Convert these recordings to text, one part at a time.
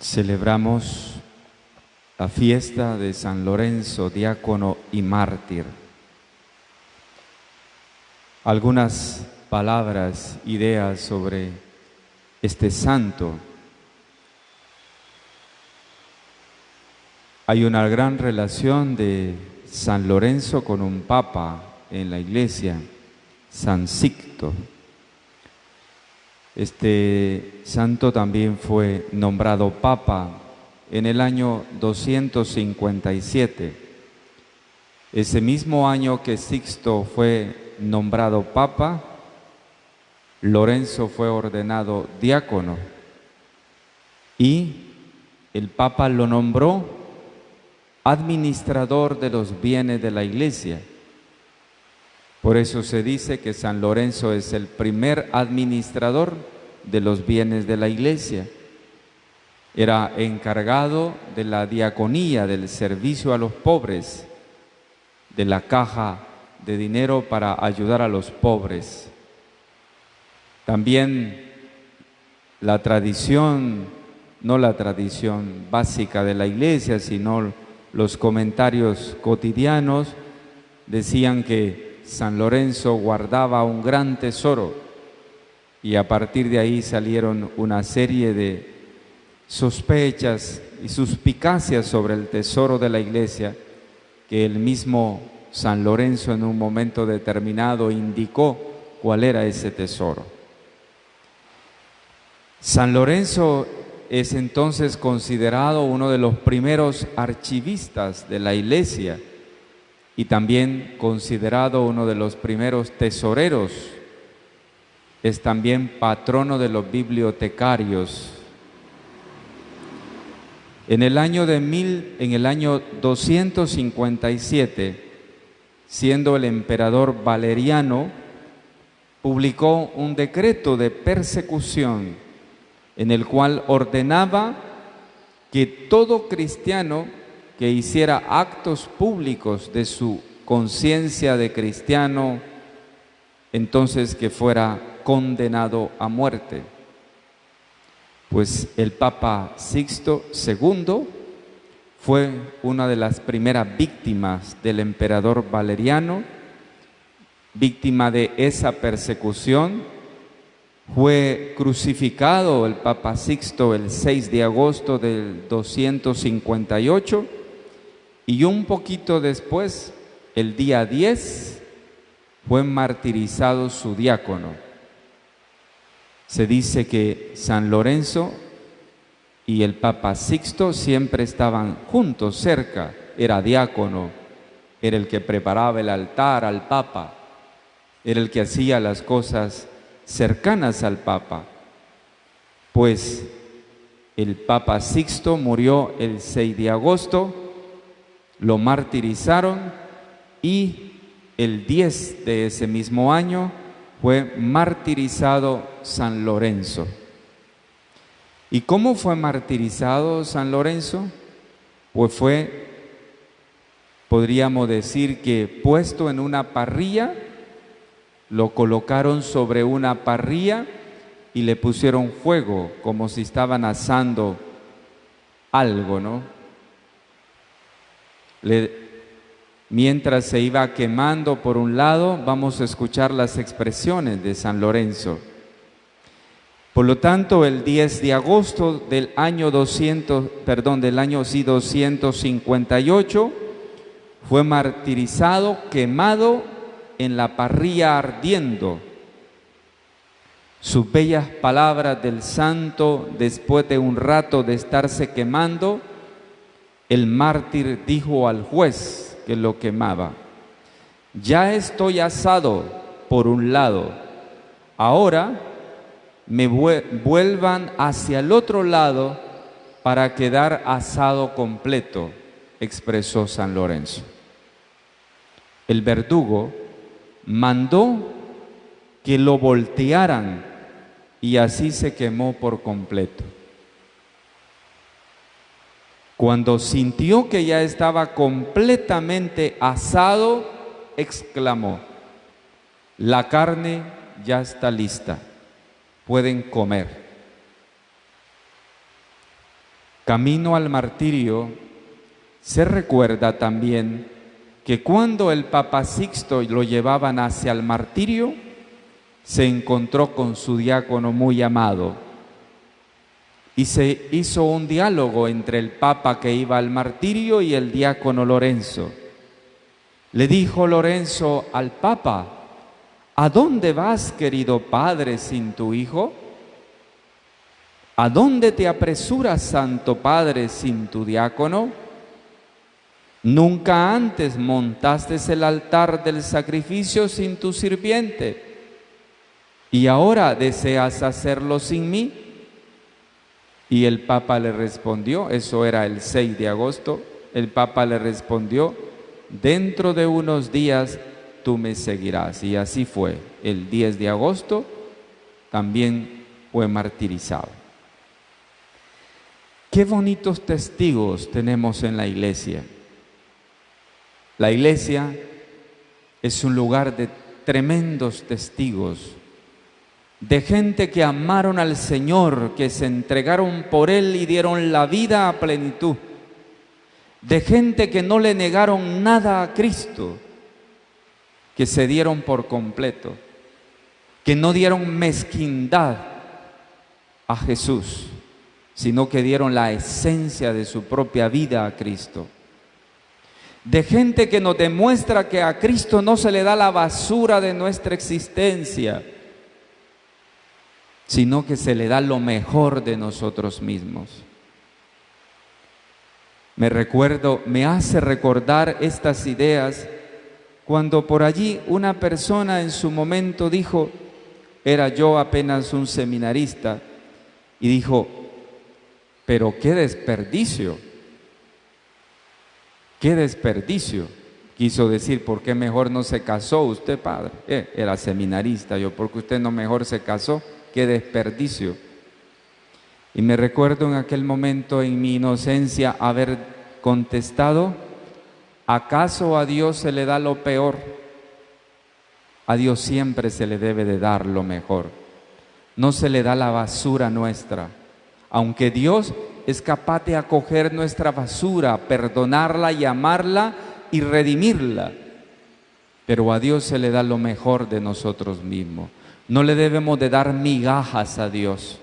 Celebramos la fiesta de San Lorenzo, diácono y mártir. Algunas palabras, ideas sobre este santo. Hay una gran relación de San Lorenzo con un papa en la iglesia, San Sixto. Este santo también fue nombrado papa en el año 257. Ese mismo año que Sixto fue nombrado papa, Lorenzo fue ordenado diácono y el papa lo nombró administrador de los bienes de la iglesia. Por eso se dice que San Lorenzo es el primer administrador de los bienes de la iglesia. Era encargado de la diaconía, del servicio a los pobres, de la caja de dinero para ayudar a los pobres. También la tradición, no la tradición básica de la iglesia, sino los comentarios cotidianos, decían que San Lorenzo guardaba un gran tesoro y a partir de ahí salieron una serie de sospechas y suspicacias sobre el tesoro de la iglesia que el mismo San Lorenzo en un momento determinado indicó cuál era ese tesoro. San Lorenzo es entonces considerado uno de los primeros archivistas de la iglesia y también considerado uno de los primeros tesoreros. Es también patrono de los bibliotecarios. En el año 257, siendo el emperador Valeriano, publicó un decreto de persecución en el cual ordenaba que todo cristiano que hiciera actos públicos de su conciencia de cristiano, entonces que fuera condenado a muerte. Pues el Papa Sixto II fue una de las primeras víctimas del emperador Valeriano, víctima de esa persecución. Fue crucificado el Papa Sixto el 6 de agosto del 258 y un poquito después, el día 10, fue martirizado su diácono. Se dice que San Lorenzo y el Papa Sixto siempre estaban juntos, cerca. Era diácono, era el que preparaba el altar al Papa, era el que hacía las cosas cercanas al Papa. Pues el Papa Sixto murió el 6 de agosto, lo martirizaron y el 10 de ese mismo año fue martirizado San Lorenzo. ¿Y cómo fue martirizado San Lorenzo? Pues fue, podríamos decir que puesto en una parrilla, lo colocaron sobre una parrilla y le pusieron fuego, como si estaban asando algo, ¿no? Mientras se iba quemando por un lado, vamos a escuchar las expresiones de San Lorenzo. Por lo tanto, el 10 de agosto del año 258, fue martirizado, quemado en la parrilla ardiendo. Sus bellas palabras del santo, después de un rato de estarse quemando, el mártir dijo al juez que lo quemaba: ya estoy asado por un lado, ahora me vuelvan hacia el otro lado para quedar asado completo, expresó San Lorenzo. El verdugo mandó que lo voltearan y así se quemó por completo. Cuando sintió que ya estaba completamente asado, exclamó: la carne ya está lista, pueden comer. Camino al martirio, se recuerda también que cuando el Papa Sixto lo llevaban hacia el martirio, se encontró con su diácono muy amado y se hizo un diálogo entre el Papa que iba al martirio y el diácono Lorenzo. Le dijo Lorenzo al Papa: ¿a dónde vas, querido padre, sin tu hijo? ¿A dónde te apresuras, Santo Padre, sin tu diácono? Nunca antes montaste el altar del sacrificio sin tu sirviente, y ahora deseas hacerlo sin mí. Y el Papa le respondió, eso era el 6 de agosto, el Papa le respondió: dentro de unos días tú me seguirás. Y así fue, el 10 de agosto también fue martirizado. Qué bonitos testigos tenemos en la iglesia. La iglesia es un lugar de tremendos testigos, de gente que amaron al Señor, que se entregaron por Él y dieron la vida a plenitud, de gente que no le negaron nada a Cristo, que se dieron por completo, que no dieron mezquindad a Jesús, sino que dieron la esencia de su propia vida a Cristo. De gente que nos demuestra que a Cristo no se le da la basura de nuestra existencia, sino que se le da lo mejor de nosotros mismos. Me hace recordar estas ideas cuando por allí una persona en su momento dijo, era yo apenas un seminarista, y dijo: pero qué desperdicio, qué desperdicio. Quiso decir, ¿por qué mejor no se casó usted, padre? Era seminarista yo, ¿por qué usted no mejor se casó? Qué desperdicio. Y me recuerdo en aquel momento, en mi inocencia, haber contestado: ¿acaso a Dios se le da lo peor? A Dios siempre se le debe de dar lo mejor. No se le da la basura nuestra. Aunque Dios es capaz de acoger nuestra basura, perdonarla y amarla y redimirla, pero a Dios se le da lo mejor de nosotros mismos. No le debemos de dar migajas a Dios.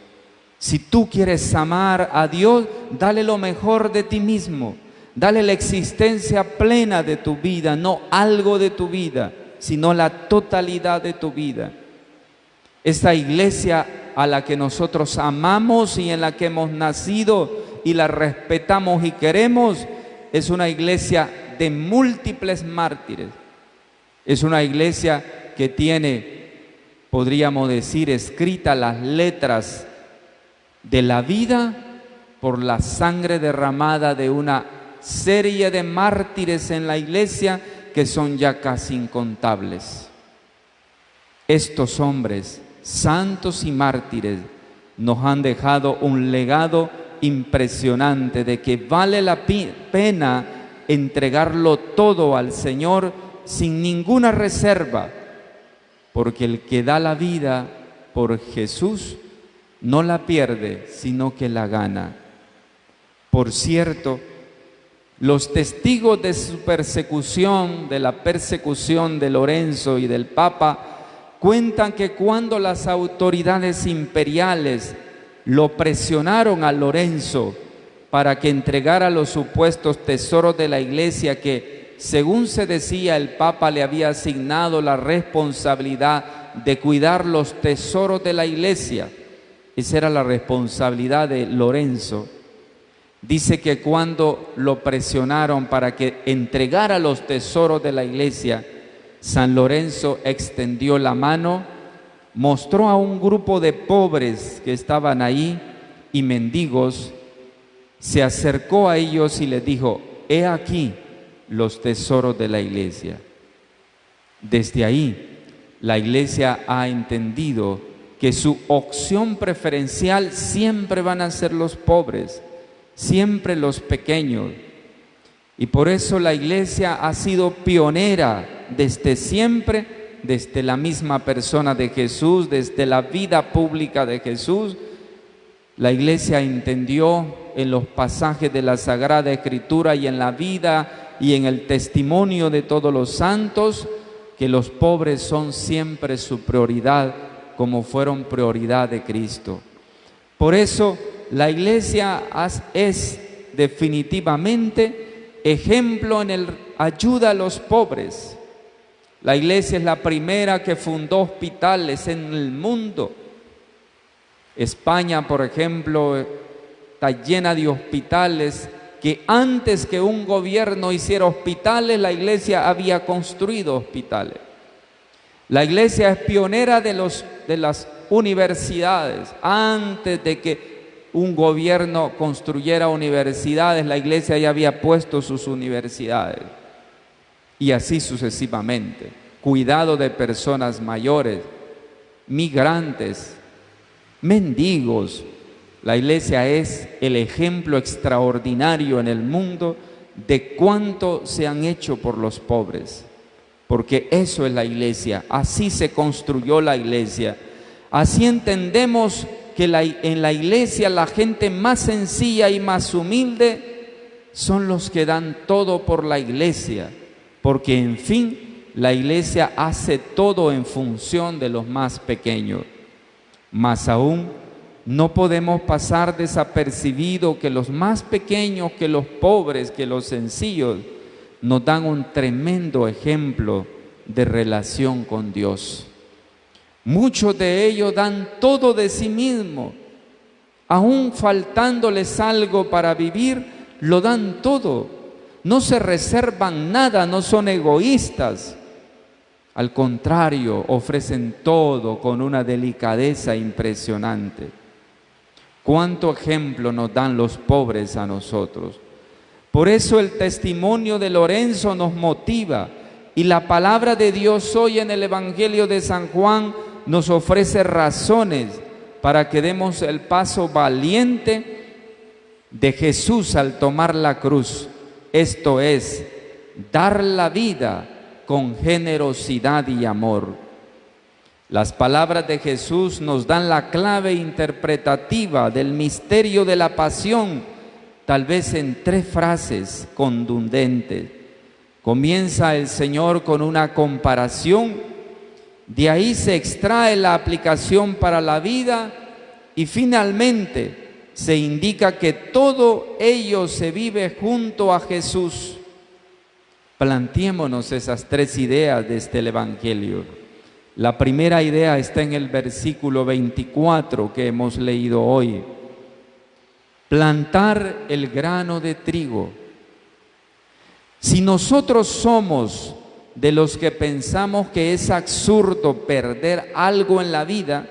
Si tú quieres amar a Dios, dale lo mejor de ti mismo. Dale la existencia plena de tu vida, no algo de tu vida, sino la totalidad de tu vida. Esta iglesia a la que nosotros amamos y en la que hemos nacido y la respetamos y queremos, es una iglesia de múltiples mártires. Es una iglesia que tiene, podríamos decir, escritas las letras de la vida por la sangre derramada de una serie de mártires en la iglesia que son ya casi incontables. Estos hombres santos y mártires nos han dejado un legado impresionante de que vale la pena entregarlo todo al Señor sin ninguna reserva, porque el que da la vida por Jesús no la pierde, sino que la gana. Por cierto, los testigos de su persecución, de la persecución de Lorenzo y del Papa, cuentan que cuando las autoridades imperiales lo presionaron a Lorenzo para que entregara los supuestos tesoros de la iglesia que, según se decía, el Papa le había asignado la responsabilidad de cuidar los tesoros de la iglesia, esa era la responsabilidad de Lorenzo. Dice que cuando lo presionaron para que entregara los tesoros de la iglesia, San Lorenzo extendió la mano, mostró a un grupo de pobres que estaban ahí y mendigos, se acercó a ellos y les dijo: he aquí los tesoros de la iglesia. Desde ahí, la iglesia ha entendido que su opción preferencial siempre van a ser los pobres, siempre los pequeños. Y por eso la iglesia ha sido pionera desde siempre, desde la misma persona de Jesús, desde la vida pública de Jesús, La Iglesia entendió en los pasajes de la Sagrada Escritura y en la vida y en el testimonio de todos los santos que los pobres son siempre su prioridad, como fueron prioridad de Cristo. Por eso la Iglesia es definitivamente ejemplo en el ayuda a los pobres. La Iglesia es la primera que fundó hospitales en el mundo. España, por ejemplo, está llena de hospitales que antes que un gobierno hiciera hospitales, la Iglesia había construido hospitales. La Iglesia es pionera de las universidades. Antes de que un gobierno construyera universidades, la Iglesia ya había puesto sus universidades. Y así sucesivamente. Cuidado de personas mayores, migrantes, mendigos. La Iglesia es el ejemplo extraordinario en el mundo de cuánto se han hecho por los pobres. Porque eso es la Iglesia, así se construyó la Iglesia. Así entendemos que en la Iglesia la gente más sencilla y más humilde son los que dan todo por la Iglesia. Porque en fin, la Iglesia hace todo en función de los más pequeños. Más aún, no podemos pasar desapercibido que los más pequeños, que los pobres, que los sencillos, nos dan un tremendo ejemplo de relación con Dios. Muchos de ellos dan todo de sí mismos, aún faltándoles algo para vivir, lo dan todo. No se reservan nada, no son egoístas. Al contrario, ofrecen todo con una delicadeza impresionante. ¿Cuánto ejemplo nos dan los pobres a nosotros? Por eso el testimonio de Lorenzo nos motiva y la palabra de Dios hoy en el Evangelio de San Juan nos ofrece razones para que demos el paso valiente de Jesús al tomar la cruz. Esto es, dar la vida con generosidad y amor. Las palabras de Jesús nos dan la clave interpretativa del misterio de la pasión, tal vez en 3 frases contundentes. Comienza el Señor con una comparación, de ahí se extrae la aplicación para la vida y finalmente se indica que todo ello se vive junto a Jesús. Planteémonos esas 3 ideas de este Evangelio. La primera idea está en el versículo 24 que hemos leído hoy. Plantar el grano de trigo. Si nosotros somos de los que pensamos que es absurdo perder algo en la vida,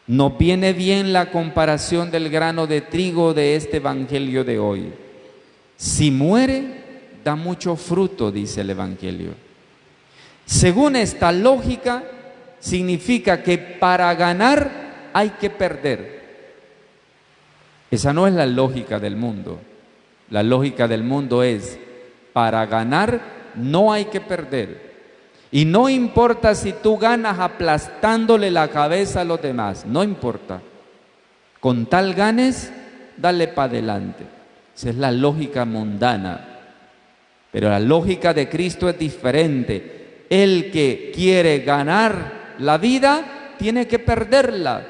nos viene bien la comparación del grano de trigo de este Evangelio de hoy. Si muere, da mucho fruto, dice el Evangelio. Según esta lógica, significa que para ganar hay que perder. Esa no es la lógica del mundo. La lógica del mundo es, para ganar no hay que perder. Y no importa si tú ganas aplastándole la cabeza a los demás, no importa. Con tal ganes, dale para adelante. Esa es la lógica mundana. Pero la lógica de Cristo es diferente. El que quiere ganar la vida, tiene que perderla.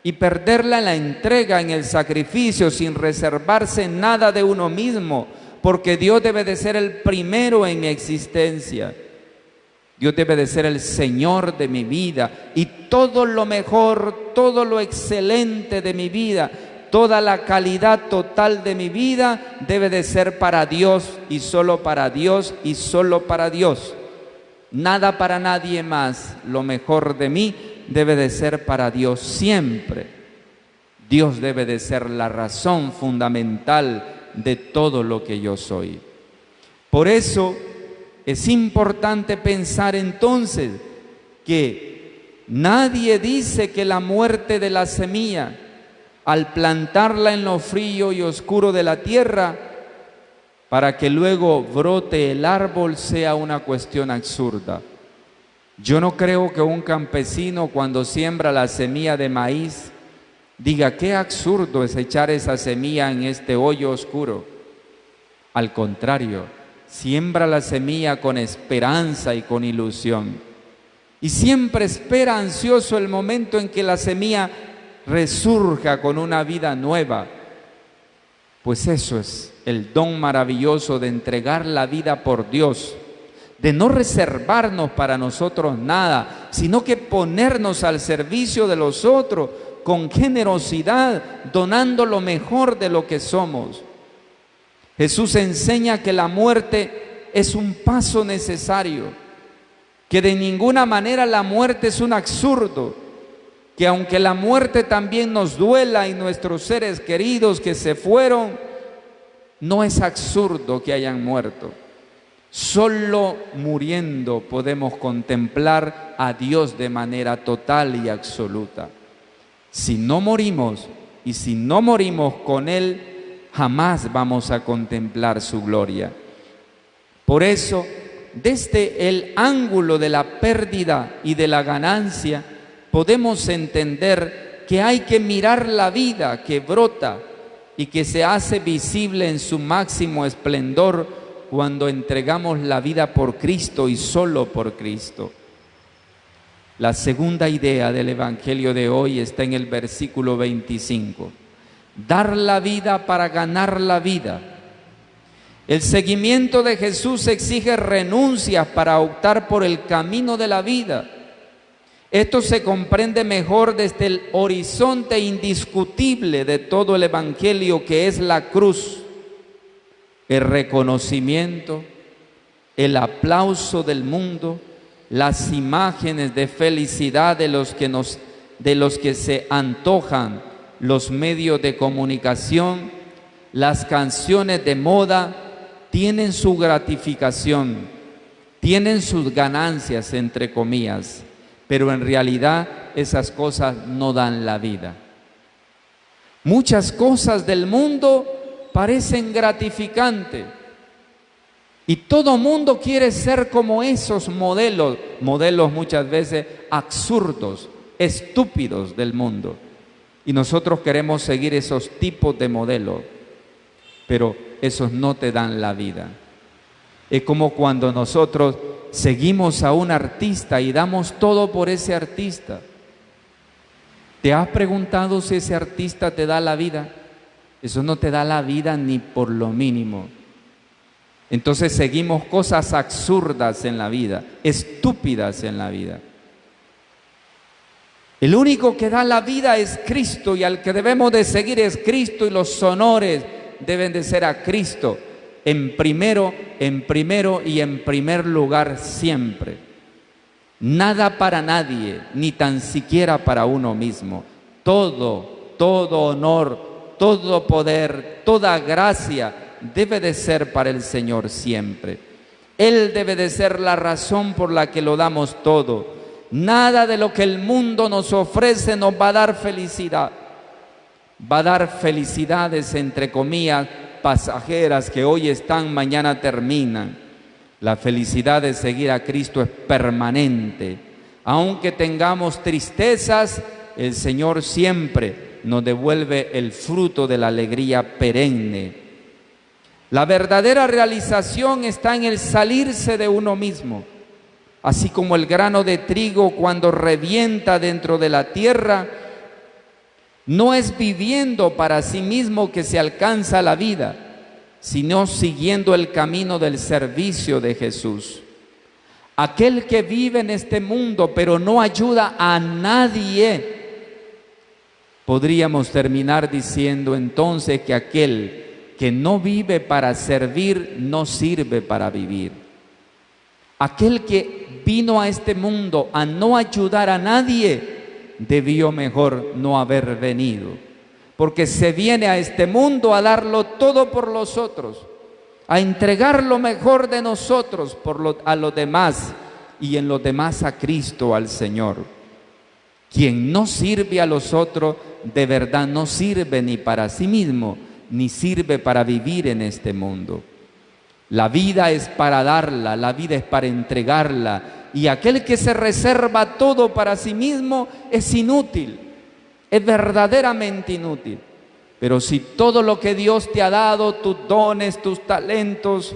Y perderla en la entrega, en el sacrificio, sin reservarse nada de uno mismo. Porque Dios debe de ser el primero en mi existencia. Dios debe de ser el Señor de mi vida. Y todo lo mejor, todo lo excelente de mi vida, toda la calidad total de mi vida debe de ser para Dios y solo para Dios y solo para Dios. Nada para nadie más. Lo mejor de mí debe de ser para Dios siempre. Dios debe de ser la razón fundamental de todo lo que yo soy. Por eso es importante pensar entonces que nadie dice que la muerte de la semilla, al plantarla en lo frío y oscuro de la tierra, para que luego brote el árbol, sea una cuestión absurda. Yo no creo que un campesino, cuando siembra la semilla de maíz, diga: qué absurdo es echar esa semilla en este hoyo oscuro. Al contrario, siembra la semilla con esperanza y con ilusión. Y siempre espera ansioso el momento en que la semilla resurja con una vida nueva. Pues eso es el don maravilloso de entregar la vida por Dios, de no reservarnos para nosotros nada, sino que ponernos al servicio de los otros con generosidad, donando lo mejor de lo que somos. Jesús enseña que la muerte es un paso necesario, que de ninguna manera la muerte es un absurdo, que aunque la muerte también nos duela y nuestros seres queridos que se fueron, no es absurdo que hayan muerto. Solo muriendo podemos contemplar a Dios de manera total y absoluta. Si no morimos y si no morimos con Él, jamás vamos a contemplar su gloria. Por eso, desde el ángulo de la pérdida y de la ganancia, podemos entender que hay que mirar la vida que brota y que se hace visible en su máximo esplendor cuando entregamos la vida por Cristo y solo por Cristo. La segunda idea del Evangelio de hoy está en el versículo 25. Dar la vida para ganar la vida. El seguimiento de Jesús exige renuncias para optar por el camino de la vida. Esto se comprende mejor desde el horizonte indiscutible de todo el Evangelio, que es la cruz, el reconocimiento, el aplauso del mundo, las imágenes de felicidad de los que se antojan los medios de comunicación, las canciones de moda, tienen su gratificación, tienen sus ganancias, entre comillas, pero en realidad esas cosas no dan la vida. Muchas cosas del mundo parecen gratificantes y todo mundo quiere ser como esos modelos muchas veces absurdos, estúpidos del mundo. Y nosotros queremos seguir esos tipos de modelos, pero esos no te dan la vida. Es como cuando nosotros seguimos a un artista y damos todo por ese artista. ¿Te has preguntado si ese artista te da la vida? Eso no te da la vida ni por lo mínimo. Entonces seguimos cosas absurdas en la vida, estúpidas en la vida. El único que da la vida es Cristo, y al que debemos de seguir es Cristo, y los honores deben de ser a Cristo en primero y en primer lugar siempre. Nada para nadie, ni tan siquiera para uno mismo. Todo honor, todo poder, toda gracia debe de ser para el Señor siempre. Él debe de ser la razón por la que lo damos todo. Nada de lo que el mundo nos ofrece nos va a dar felicidad. Va a dar felicidades, entre comillas, pasajeras, que hoy están, mañana terminan. La felicidad de seguir a Cristo es permanente. Aunque tengamos tristezas, el Señor siempre nos devuelve el fruto de la alegría perenne. La verdadera realización está en el salirse de uno mismo. Así como el grano de trigo, cuando revienta dentro de la tierra, no es viviendo para sí mismo que se alcanza la vida, sino siguiendo el camino del servicio de Jesús. Aquel que vive en este mundo pero no ayuda a nadie, podríamos terminar diciendo entonces que aquel que no vive para servir no sirve para vivir. Aquel que vino a este mundo a no ayudar a nadie, debió mejor no haber venido, porque se viene a este mundo a darlo todo por los otros, a entregar lo mejor de nosotros a los demás, y en los demás a Cristo, al Señor. Quien no sirve a los otros, de verdad no sirve ni para sí mismo, ni sirve para vivir en este mundo. La vida es para darla, la vida es para entregarla, y aquel que se reserva todo para sí mismo es inútil. es verdaderamente inútil. Pero si todo lo que Dios te ha dado, tus dones, tus talentos,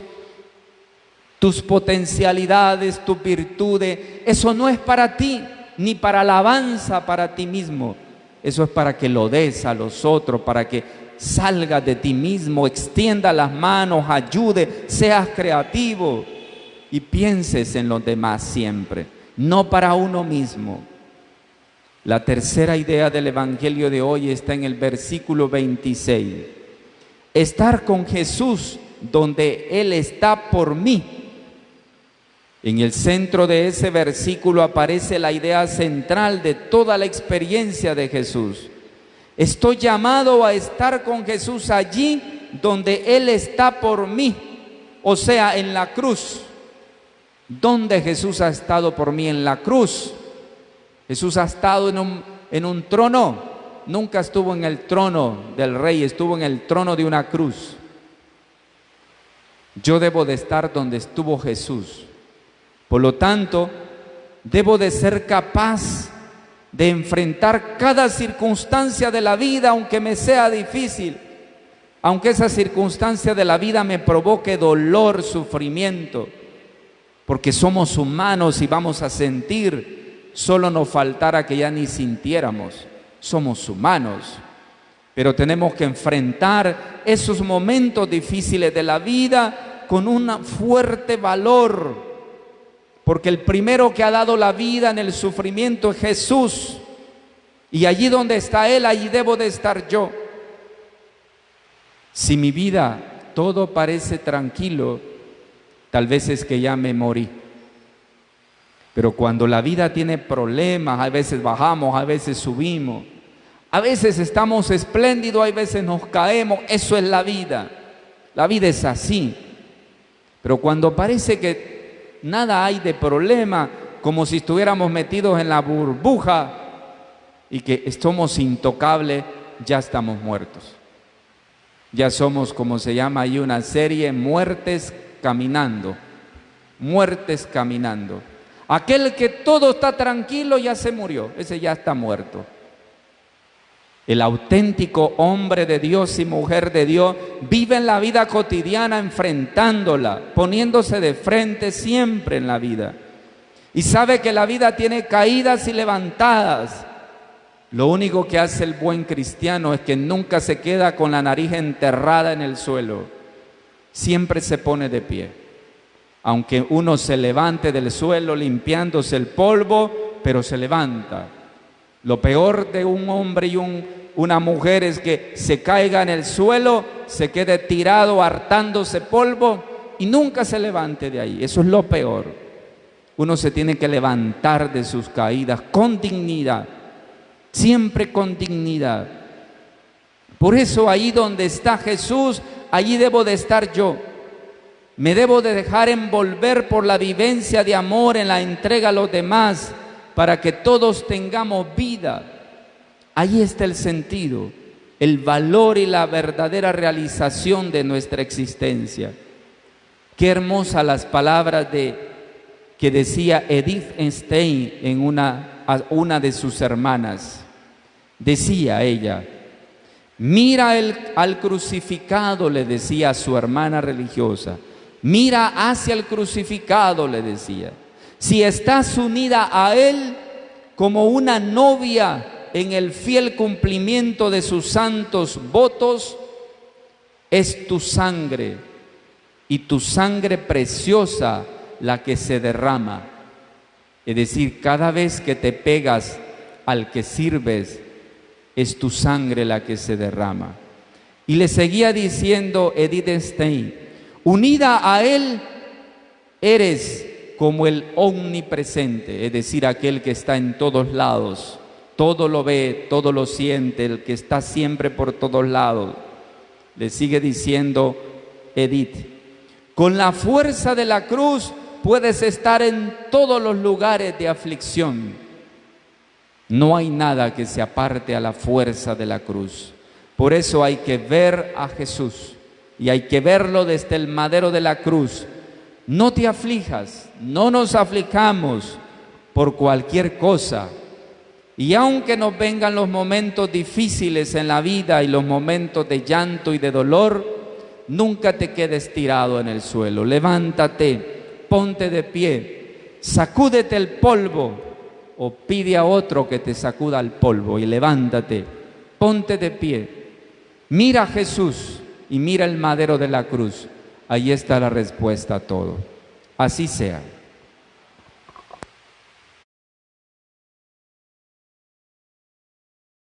tus potencialidades, tus virtudes, eso no es para ti, ni para alabanza para ti mismo. Eso es para que lo des a los otros, para que salgas de ti mismo, extienda las manos, ayude, seas creativo y pienses en los demás siempre, no para uno mismo. La tercera idea del Evangelio de hoy está en el versículo 26. Estar con Jesús donde Él está por mí. En el centro de ese versículo aparece la idea central de toda la experiencia de Jesús. Estoy llamado a estar con Jesús allí donde Él está por mí, o sea, en la cruz. ¿Dónde Jesús ha estado por mí? En la cruz. Jesús ha estado en un trono, nunca estuvo en el trono del rey, estuvo en el trono de una cruz. Yo debo de estar donde estuvo Jesús. Por lo tanto, debo de ser capaz de enfrentar cada circunstancia de la vida, aunque me sea difícil, aunque esa circunstancia de la vida me provoque dolor, sufrimiento, porque somos humanos y vamos a sentir, solo nos faltara que ya ni sintiéramos, somos humanos, pero tenemos que enfrentar esos momentos difíciles de la vida con un fuerte valor, porque el primero que ha dado la vida en el sufrimiento es Jesús, y allí donde está Él, allí debo de estar yo. Si mi vida todo parece tranquilo, tal vez es que ya me morí. Pero cuando la vida tiene problemas, a veces bajamos, a veces subimos, a veces estamos espléndidos, a veces nos caemos, eso es la vida. La vida es así. Pero cuando parece que nada hay de problema, como si estuviéramos metidos en la burbuja y que somos intocables, ya estamos muertos. Ya somos, como se llama ahí una serie, muertes caminando. Muertes caminando. Aquel que todo está tranquilo ya se murió, ese ya está muerto. El auténtico hombre de Dios y mujer de Dios vive en la vida cotidiana enfrentándola, poniéndose de frente siempre en la vida. Y sabe que la vida tiene caídas y levantadas. Lo único que hace el buen cristiano es que nunca se queda con la nariz enterrada en el suelo. Siempre se pone de pie. Aunque uno se levante del suelo limpiándose el polvo, pero se levanta. Lo peor de un hombre y una mujer es que se caiga en el suelo, se quede tirado hartándose polvo y nunca se levante de ahí. Eso es lo peor. Uno se tiene que levantar de sus caídas con dignidad, siempre con dignidad. Por eso ahí donde está Jesús, allí debo de estar yo. Me debo de dejar envolver por la vivencia de amor en la entrega a los demás, para que todos tengamos vida. Ahí está el sentido, el valor y la verdadera realización de nuestra existencia. Qué hermosas las palabras que decía Edith Stein en una de sus hermanas. Decía ella, mira al crucificado, le decía a su hermana religiosa, mira hacia el crucificado, le decía. Si estás unida a Él como una novia en el fiel cumplimiento de sus santos votos, es tu sangre y tu sangre preciosa la que se derrama. Es decir, cada vez que te pegas al que sirves, es tu sangre la que se derrama. Y le seguía diciendo Edith Stein, unida a Él eres como el omnipresente, es decir, aquel que está en todos lados, todo lo ve, todo lo siente, el que está siempre por todos lados. Le sigue diciendo Edith, con la fuerza de la cruz puedes estar en todos los lugares de aflicción. No hay nada que se aparte a la fuerza de la cruz. Por eso hay que ver a Jesús y hay que verlo desde el madero de la cruz. No te aflijas, no nos aflijamos por cualquier cosa. Y aunque nos vengan los momentos difíciles en la vida y los momentos de llanto y de dolor, nunca te quedes tirado en el suelo. Levántate, ponte de pie, sacúdete el polvo o pide a otro que te sacuda el polvo y levántate, ponte de pie. Mira a Jesús y mira el madero de la cruz. Ahí está la respuesta a todo. Así sea.